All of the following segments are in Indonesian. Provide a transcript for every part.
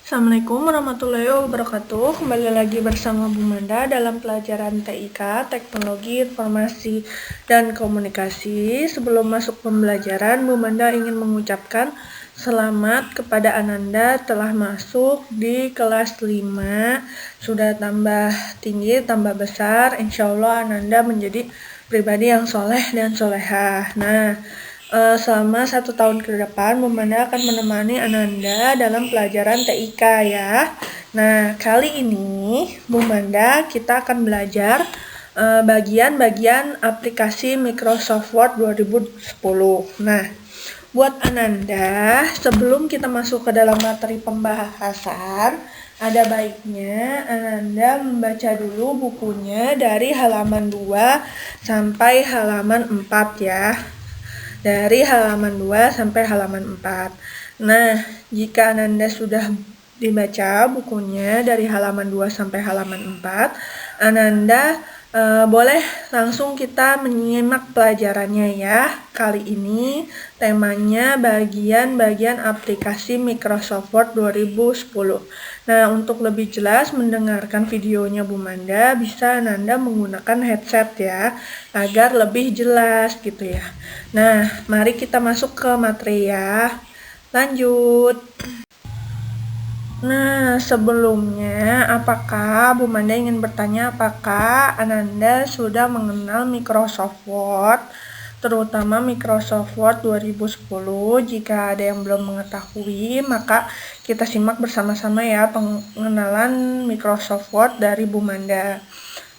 Assalamualaikum warahmatullahi wabarakatuh. Kembali lagi bersama Bu Manda dalam pelajaran TIK, Teknologi Informasi dan Komunikasi. Sebelum masuk pembelajaran, Bu Manda ingin mengucapkan selamat kepada Ananda telah masuk di kelas 5. Sudah tambah tinggi, tambah besar. Insya Allah Ananda menjadi pribadi yang soleh dan solehah. Selama 1 tahun ke depan, Bu Manda akan menemani Ananda dalam pelajaran TIK ya. Nah, kali ini Bu Manda kita akan belajar bagian-bagian aplikasi Microsoft Word 2010. Nah, buat Ananda, sebelum kita masuk ke dalam materi pembahasan, ada baiknya Ananda membaca dulu bukunya dari halaman 2 sampai halaman 4 ya. Dari halaman 2 sampai halaman 4. Nah, jika Ananda sudah dibaca bukunya dari halaman 2 sampai halaman 4, Ananda boleh langsung kita menyimak pelajarannya ya. Kali ini temanya bagian-bagian aplikasi Microsoft Word 2010. Nah, untuk lebih jelas mendengarkan videonya Bu Manda, bisa Ananda menggunakan headset ya, agar lebih jelas gitu ya. Nah, mari kita masuk ke materi ya. Lanjut. Nah, sebelumnya, apakah Bu Manda ingin bertanya apakah Ananda sudah mengenal Microsoft Word, terutama Microsoft Word 2010? Jika ada yang belum mengetahui, maka kita simak bersama-sama ya pengenalan Microsoft Word dari Bu Manda.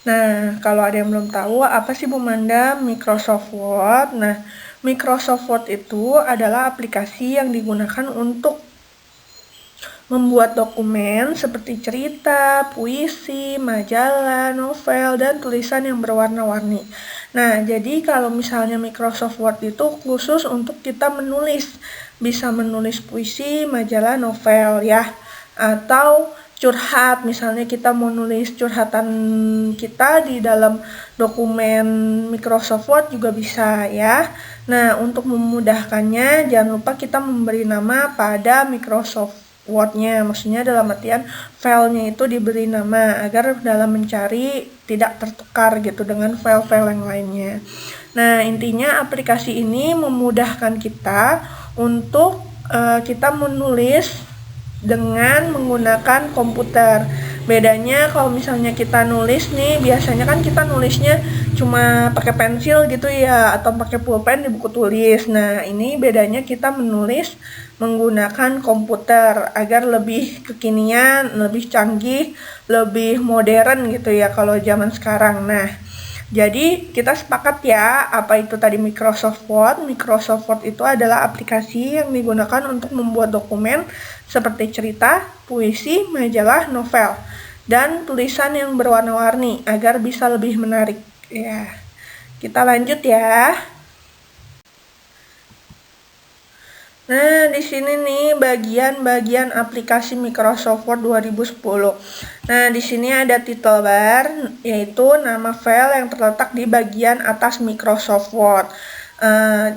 Nah, kalau ada yang belum tahu, apa sih Bu Manda Microsoft Word? Nah, Microsoft Word itu adalah aplikasi yang digunakan untuk membuat dokumen seperti cerita, puisi, majalah, novel, dan tulisan yang berwarna-warni. Nah, jadi kalau misalnya Microsoft Word itu khusus untuk kita menulis, bisa menulis puisi, majalah, novel ya, atau curhat, misalnya kita mau nulis curhatan kita di dalam dokumen Microsoft Word juga bisa ya. Nah, untuk memudahkannya jangan lupa kita memberi nama pada Microsoft Word-nya, maksudnya dalam artian filenya itu diberi nama agar dalam mencari tidak tertukar gitu dengan file-file yang lainnya. Nah, intinya aplikasi ini memudahkan kita untuk kita menulis dengan menggunakan komputer. Bedanya kalau misalnya kita nulis nih, biasanya kan kita nulisnya cuma pakai pensil gitu ya, atau pakai pulpen di buku tulis. Nah, ini bedanya kita menulis menggunakan komputer agar lebih kekinian, lebih canggih, lebih modern gitu ya kalau zaman sekarang. Nah, jadi kita sepakat ya, apa itu tadi Microsoft Word? Microsoft Word itu adalah aplikasi yang digunakan untuk membuat dokumen seperti cerita, puisi, majalah, novel, dan tulisan yang berwarna-warni agar bisa lebih menarik. Ya, kita lanjut ya. Nah, di sini nih bagian-bagian aplikasi Microsoft Word 2010. Nah, di sini ada title bar, yaitu nama file yang terletak di bagian atas Microsoft Word.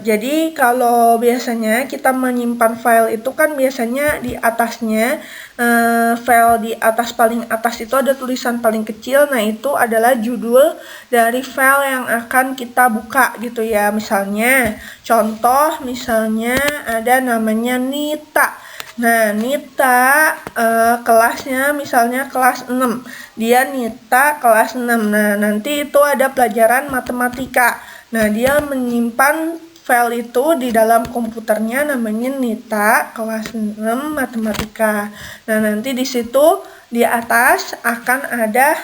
Jadi kalau biasanya kita menyimpan file itu kan biasanya di atasnya, file di atas paling atas itu ada tulisan paling kecil. Nah, itu adalah judul dari file yang akan kita buka gitu ya. Misalnya contoh, misalnya ada namanya Nita. Nah, Nita kelasnya misalnya kelas 6. Dia Nita kelas 6. Nah, nanti itu ada pelajaran matematika. Nah, dia menyimpan file itu di dalam komputernya namanya Nita kelas 6 matematika. Nah, nanti di situ di atas akan ada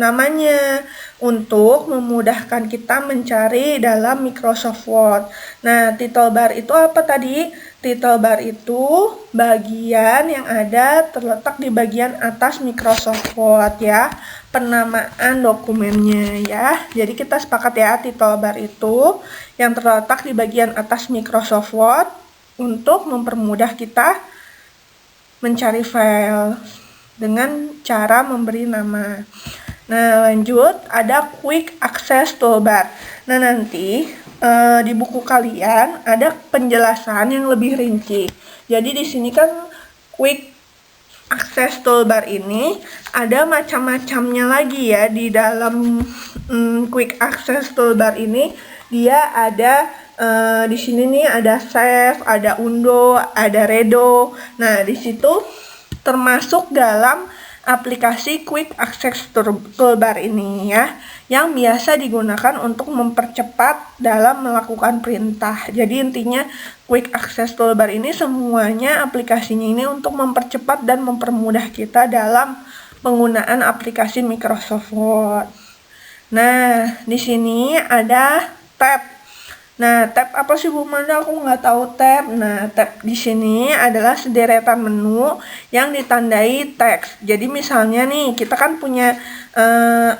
namanya untuk memudahkan kita mencari dalam Microsoft Word. Nah, title bar itu apa tadi? Title bar itu bagian yang ada terletak di bagian atas Microsoft Word ya, penamaan dokumennya ya. Jadi kita sepakat ya, title bar itu yang terletak di bagian atas Microsoft Word untuk mempermudah kita mencari file dengan cara memberi nama. Nah, lanjut ada quick access toolbar. Nah, nanti di buku kalian ada penjelasan yang lebih rinci. Jadi di sini kan quick akses toolbar ini ada macam-macamnya lagi ya. Di dalam quick access toolbar ini dia ada di sini nih ada save, ada undo, ada redo. Nah, di situ termasuk dalam aplikasi quick access toolbar ini ya, yang biasa digunakan untuk mempercepat dalam melakukan perintah. Jadi intinya quick access toolbar ini semuanya aplikasinya ini untuk mempercepat dan mempermudah kita dalam penggunaan aplikasi Microsoft Word. Nah, di sini ada tab. Nah, tab apa sih Bu Manda? Aku nggak tahu tab. Nah, tab di sini adalah sederetan menu yang ditandai teks. Jadi misalnya nih, kita kan punya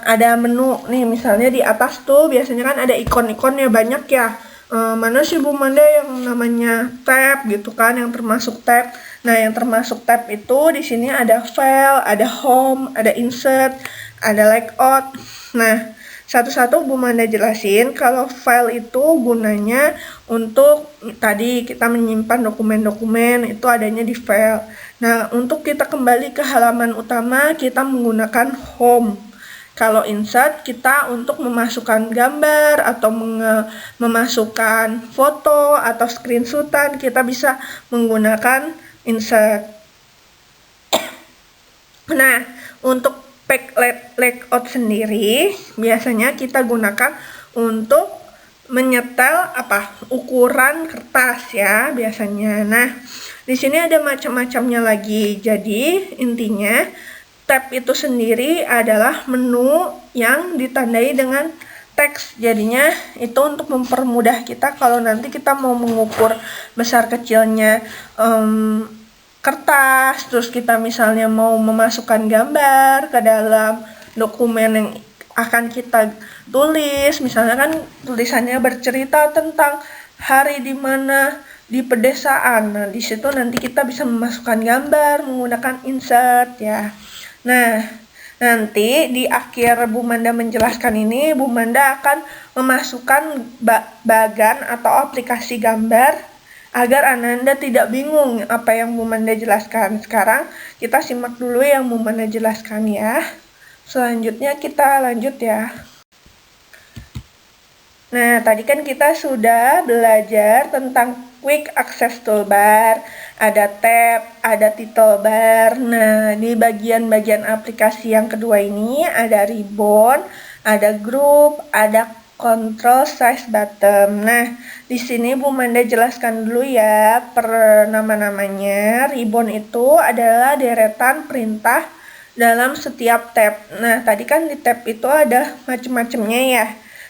ada menu nih, misalnya di atas tuh biasanya kan ada ikon-ikonnya banyak ya. Mana sih Bu Manda yang namanya tab gitu kan, yang termasuk tab. Nah, yang termasuk tab itu di sini ada file, ada home, ada insert, ada layout. Nah, satu-satu Bu Manda jelasin. Kalau file itu gunanya untuk tadi kita menyimpan dokumen-dokumen itu adanya di file. Nah, untuk kita kembali ke halaman utama kita menggunakan home. Kalau insert kita untuk memasukkan gambar atau memasukkan foto atau screenshotan kita bisa menggunakan insert. Nah, untuk layout sendiri biasanya kita gunakan untuk menyetel ukuran kertas ya biasanya. Nah, di sini ada macam-macamnya lagi. Jadi intinya tab itu sendiri adalah menu yang ditandai dengan teks. Jadinya itu untuk mempermudah kita kalau nanti kita mau mengukur besar kecilnya kertas, terus kita misalnya mau memasukkan gambar ke dalam dokumen yang akan kita tulis, misalnya kan tulisannya bercerita tentang hari di mana di pedesaan. Nah, di situ nanti kita bisa memasukkan gambar menggunakan insert ya. Nah, nanti di akhir Bu Manda menjelaskan ini, Bu Manda akan memasukkan bagan atau aplikasi gambar agar Ananda tidak bingung apa yang Bu Manda jelaskan. Sekarang kita simak dulu yang Bu Manda jelaskan ya. Selanjutnya kita lanjut ya. Nah, tadi kan kita sudah belajar tentang quick access toolbar, ada tab, ada title bar. Nah, di bagian-bagian aplikasi yang kedua ini ada ribbon, ada group, ada control size button. Nah, di sini Bu Manda jelaskan dulu ya per nama-namanya. Ribbon itu adalah deretan perintah dalam setiap tab. Nah, tadi kan di tab itu ada macam-macamnya ya.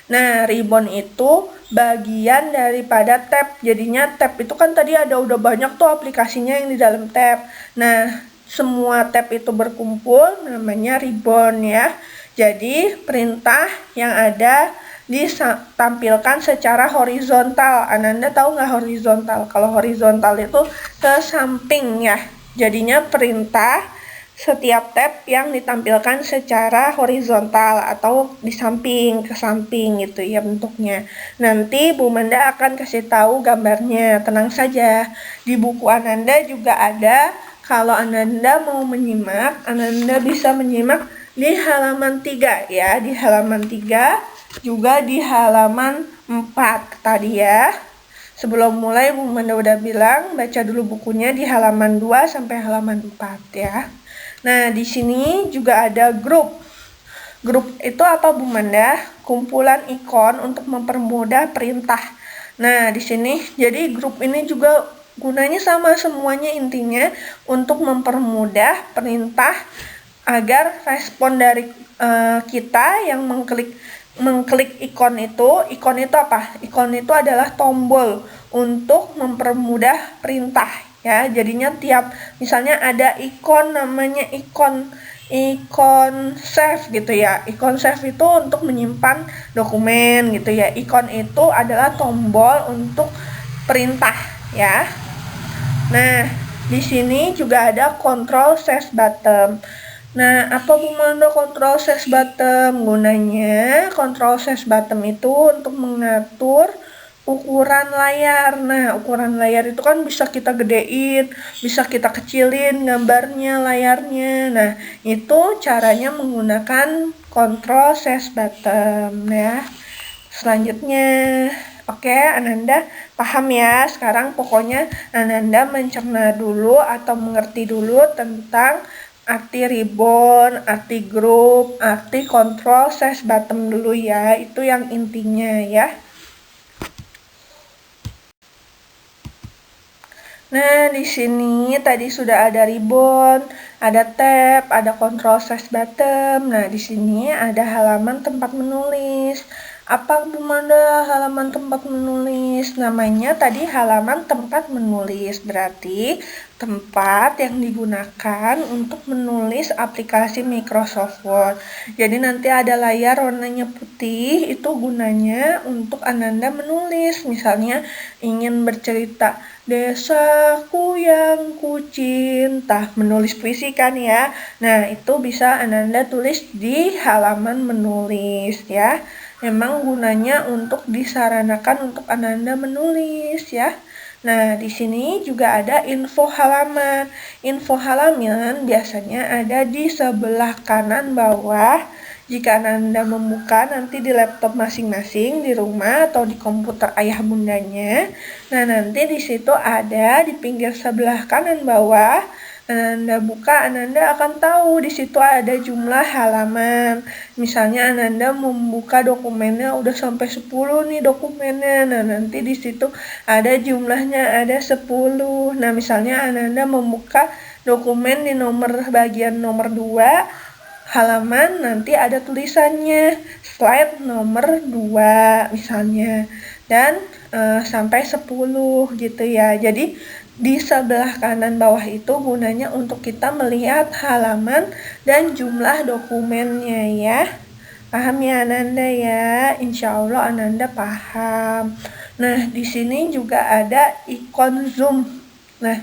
Nah, ribbon itu bagian daripada tab. Jadinya tab itu kan tadi udah banyak tuh aplikasinya yang di dalam tab. Nah, semua tab itu berkumpul namanya ribbon ya. Jadi, perintah yang ada ditampilkan secara horizontal. Ananda tahu nggak horizontal? Kalau horizontal itu ke samping ya. Jadinya perintah setiap tab yang ditampilkan secara horizontal atau di samping ke samping gitu ya bentuknya. Nanti Bu Manda akan kasih tahu gambarnya. Tenang saja. Di buku Ananda juga ada. Kalau Ananda mau menyimak, Ananda bisa menyimak di halaman 3 ya. Di halaman 3 juga di halaman 4 tadi ya. Sebelum mulai Bu Manda udah bilang baca dulu bukunya di halaman 2 sampai halaman 4 ya. Nah, di sini juga ada grup. Grup itu apa Bu Manda? Kumpulan ikon untuk mempermudah perintah. Nah, di sini jadi grup ini juga gunanya sama semuanya, intinya untuk mempermudah perintah agar respon dari kita yang mengklik ikon itu apa? Ikon itu adalah tombol untuk mempermudah perintah ya. Jadinya tiap misalnya ada ikon namanya ikon save gitu ya. Ikon save itu untuk menyimpan dokumen gitu ya. Ikon itu adalah tombol untuk perintah ya. Nah, di sini juga ada control save button. Nah, apa Bu Manda control save button? Gunanya control save button itu untuk mengatur ukuran layar. Nah, ukuran layar itu kan bisa kita gedein, bisa kita kecilin gambarnya, layarnya. Nah, itu caranya menggunakan control size button ya. Selanjutnya, oke, Ananda paham ya? Sekarang pokoknya Ananda mencerna dulu atau mengerti dulu tentang arti ribbon, arti group, arti control size button dulu ya. Itu yang intinya ya. Nah, di sini tadi sudah ada ribbon, ada tab, ada control size button. Nah, di sini ada halaman tempat menulis. Apa Bu Manda halaman tempat menulis? Namanya tadi halaman tempat menulis. Berarti tempat yang digunakan untuk menulis aplikasi Microsoft Word. Jadi nanti ada layar warnanya putih, itu gunanya untuk Ananda menulis. Misalnya ingin bercerita desaku yang kucinta, menulis puisi kan ya. Nah, itu bisa Ananda tulis di halaman menulis ya. Memang gunanya untuk disaranakan untuk Ananda menulis ya. Nah, di sini juga ada info halaman. Info halaman biasanya ada di sebelah kanan bawah. Jika Anda membuka nanti di laptop masing-masing di rumah atau di komputer ayah bundanya. Nah, nanti di situ ada di pinggir sebelah kanan bawah. Ananda buka, Ananda akan tahu di situ ada jumlah halaman. Misalnya Ananda membuka dokumennya udah sampai 10 nih dokumennya. Nah, nanti di situ ada jumlahnya ada 10. Nah, misalnya Ananda membuka dokumen di bagian nomor 2 halaman, nanti ada tulisannya slide nomor 2 misalnya, dan sampai 10 gitu ya. Jadi di sebelah kanan bawah itu gunanya untuk kita melihat halaman dan jumlah dokumennya ya. Paham ya Ananda ya? Insya Allah Ananda paham. Nah, di sini juga ada ikon zoom. Nah,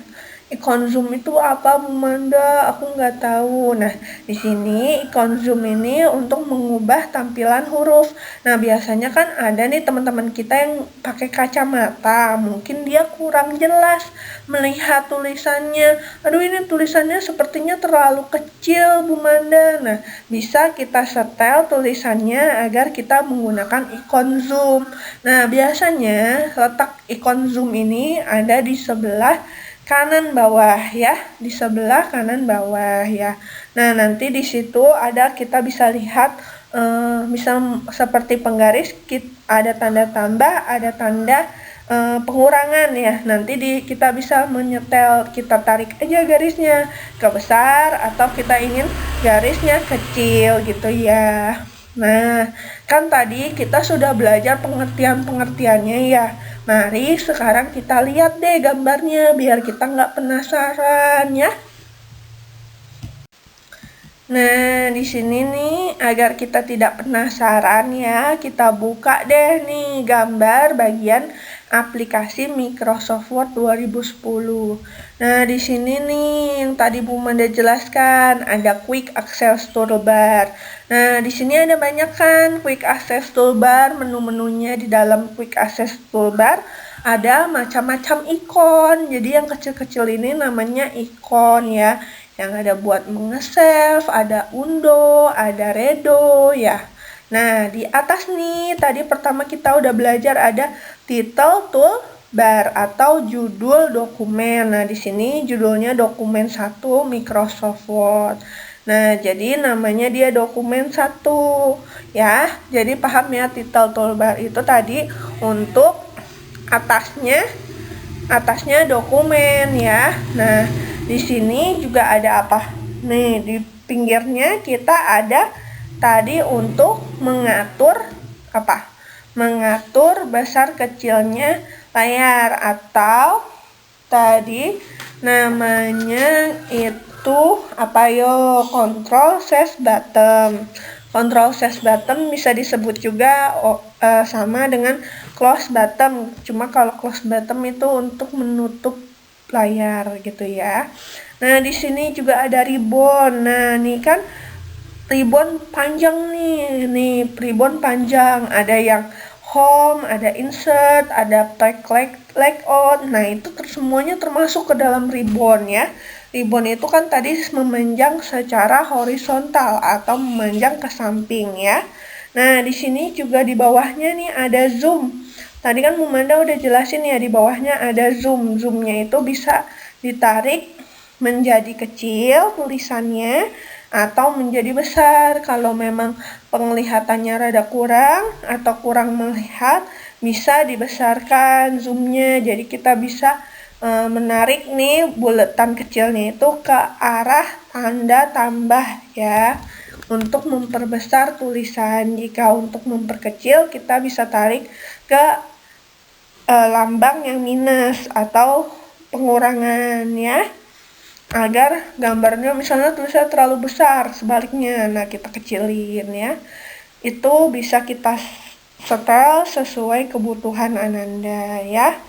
ikon zoom itu apa Bu Manda? Aku nggak tahu. Nah, di sini ikon zoom ini untuk mengubah tampilan huruf. Nah, biasanya kan ada nih teman-teman kita yang pakai kacamata. Mungkin dia kurang jelas melihat tulisannya. Aduh, ini tulisannya sepertinya terlalu kecil Bu Manda. Nah, bisa kita setel tulisannya agar kita menggunakan ikon zoom. Nah, biasanya letak ikon zoom ini ada di sebelah kanan bawah ya, di sebelah kanan bawah ya. Nah, nanti di situ ada kita bisa lihat bisa seperti penggaris, ada tanda tambah, ada tanda pengurangan ya. Nanti kita bisa menyetel, kita tarik aja garisnya ke besar atau kita ingin garisnya kecil gitu ya. Nah, kan tadi kita sudah belajar pengertian-pengertiannya ya. Mari sekarang kita lihat deh gambarnya biar kita nggak penasaran ya. Nah, di sini nih agar kita tidak penasaran ya, kita buka deh nih gambar bagian aplikasi Microsoft Word 2010. Nah, di sini nih yang tadi Bu Manda jelaskan ada Quick Access Toolbar. Nah, di sini ada banyak kan Quick Access Toolbar, menu-menunya di dalam Quick Access Toolbar ada macam-macam ikon. Jadi yang kecil-kecil ini namanya ikon ya. Yang ada buat nge-save, ada undo, ada redo ya. Nah, di atas nih tadi pertama kita udah belajar ada title toolbar atau judul dokumen. Nah, di sini judulnya dokumen 1 Microsoft Word. Nah, jadi namanya dia dokumen 1 ya. Jadi paham ya, title toolbar itu tadi untuk atasnya dokumen ya. Nah, di sini juga ada apa? Nih, di pinggirnya kita ada tadi untuk mengatur apa? Mengatur besar kecilnya layar atau tadi namanya itu apa yo? Control size button. Control size button bisa disebut juga sama dengan close button. Cuma kalau close button itu untuk menutup layar gitu ya. Nah, di sini juga ada ribbon. Nah, ini kan ribbon panjang nih ribbon panjang. Ada yang home, ada insert, ada pack layout. Nah, itu semuanya termasuk ke dalam ribbon ya. Ribbon itu kan tadi memanjang secara horizontal atau memanjang ke samping ya. Nah, di sini juga di bawahnya nih ada zoom. Tadi kan Mumanda udah jelasin ya, di bawahnya ada zoom. Zoomnya itu bisa ditarik menjadi kecil tulisannya atau menjadi besar. Kalau memang penglihatannya rada kurang atau kurang melihat, bisa dibesarkan zoomnya. Jadi kita bisa menarik nih buletan kecilnya itu ke arah tanda tambah ya, untuk memperbesar tulisan. Jika untuk memperkecil, kita bisa tarik ke lambang yang minus atau pengurangan ya, agar gambarnya misalnya tulisannya terlalu besar, sebaliknya, nah kita kecilin ya. Itu bisa kita setel sesuai kebutuhan Ananda ya.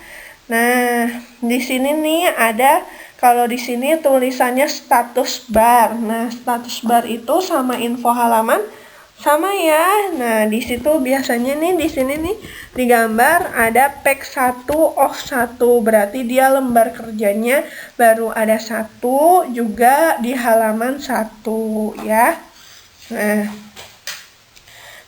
Nah, di sini nih ada, kalau di sini tulisannya status bar. Nah, status bar itu sama info halaman sama ya. Nah, di situ biasanya nih di sini nih digambar ada pack 1 off 1. Berarti dia lembar kerjanya baru ada 1 juga di halaman 1 ya. Nah,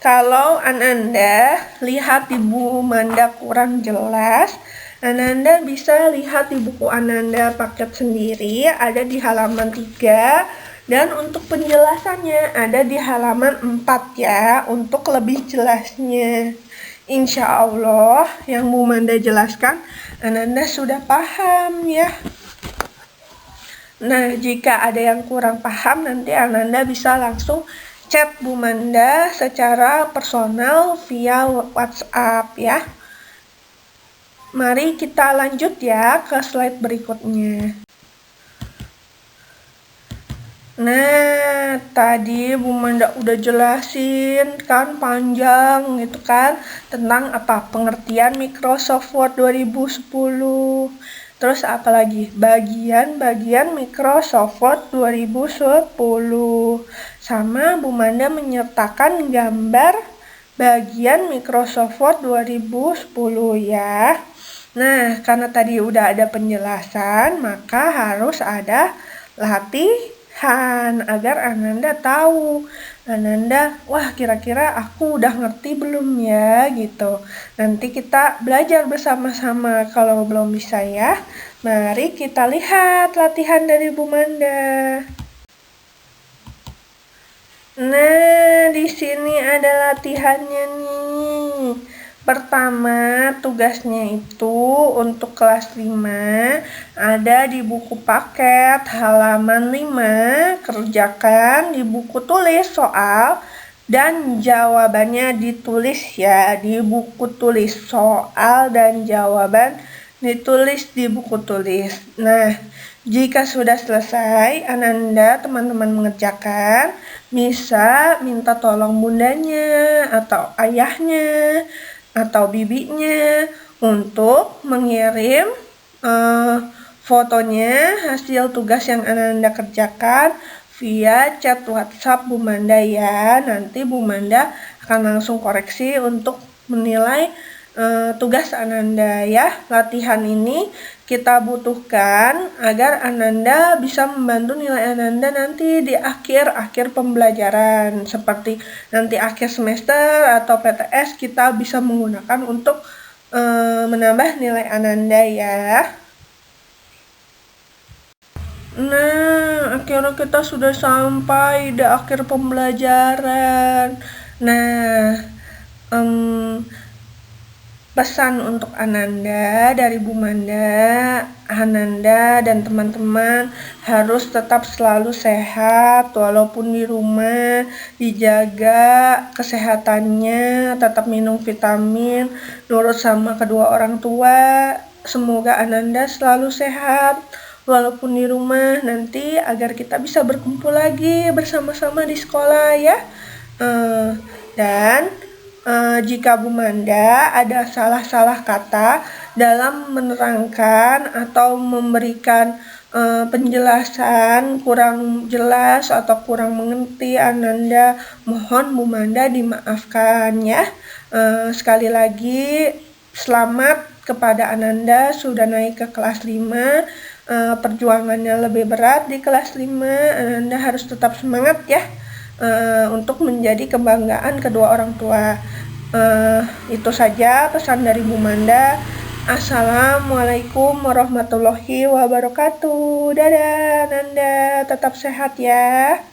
kalau Ananda lihat di buku Manda kurang jelas, Ananda bisa lihat di buku Ananda paket sendiri, ada di halaman 3. Dan untuk penjelasannya ada di halaman 4 ya, untuk lebih jelasnya. Insya Allah yang Bu Manda jelaskan, Ananda sudah paham ya. Nah, jika ada yang kurang paham, nanti Ananda bisa langsung chat Bu Manda secara personal via WhatsApp ya. Mari kita lanjut ya ke slide berikutnya. Nah, tadi Bu Manda udah jelasin kan panjang gitu kan tentang apa pengertian Microsoft Word 2010. Terus apa lagi? Bagian-bagian Microsoft Word 2010. Sama Bu Manda menyertakan gambar bagian Microsoft Word 2010 ya. Nah, karena tadi udah ada penjelasan, maka harus ada latihan agar Ananda tahu. Ananda, wah kira-kira aku udah ngerti belum ya gitu. Nanti kita belajar bersama-sama. Kalau belum bisa ya, mari kita lihat latihan dari Bu Manda. Nah, di sini ada latihannya nih. Pertama, tugasnya itu untuk kelas 5 ada di buku paket halaman 5, kerjakan di buku tulis soal dan jawabannya ditulis ya di buku tulis. Soal dan jawaban ditulis di buku tulis. Nah, jika sudah selesai, Ananda teman-teman mengerjakan, bisa minta tolong bundanya atau ayahnya atau bibinya untuk mengirim fotonya hasil tugas yang Ananda kerjakan via chat WhatsApp Bu Manda ya. Nanti Bu Manda akan langsung koreksi untuk menilai tugas Ananda ya. Latihan ini kita butuhkan agar Ananda bisa membantu nilai Ananda nanti di akhir pembelajaran. Seperti nanti akhir semester atau PTS kita bisa menggunakan untuk menambah nilai Ananda ya. Nah, akhirnya kita sudah sampai di akhir pembelajaran. Nah, pesan untuk Ananda dari Bu Manda, Ananda dan teman-teman harus tetap selalu sehat walaupun di rumah, dijaga kesehatannya, tetap minum vitamin, nurut sama kedua orang tua. Semoga Ananda selalu sehat walaupun di rumah nanti, agar kita bisa berkumpul lagi bersama-sama di sekolah ya. Dan jika Bu Manda ada salah-salah kata dalam menerangkan atau memberikan penjelasan kurang jelas atau kurang mengerti Ananda, mohon Bu Manda dimaafkan ya. Sekali lagi, selamat kepada Ananda sudah naik ke kelas 5. Perjuangannya lebih berat di kelas 5. Ananda harus tetap semangat ya, untuk menjadi kebanggaan kedua orang tua. Itu saja pesan dari Bu Manda. Assalamualaikum warahmatullahi wabarakatuh. Dadah Ananda, tetap sehat ya.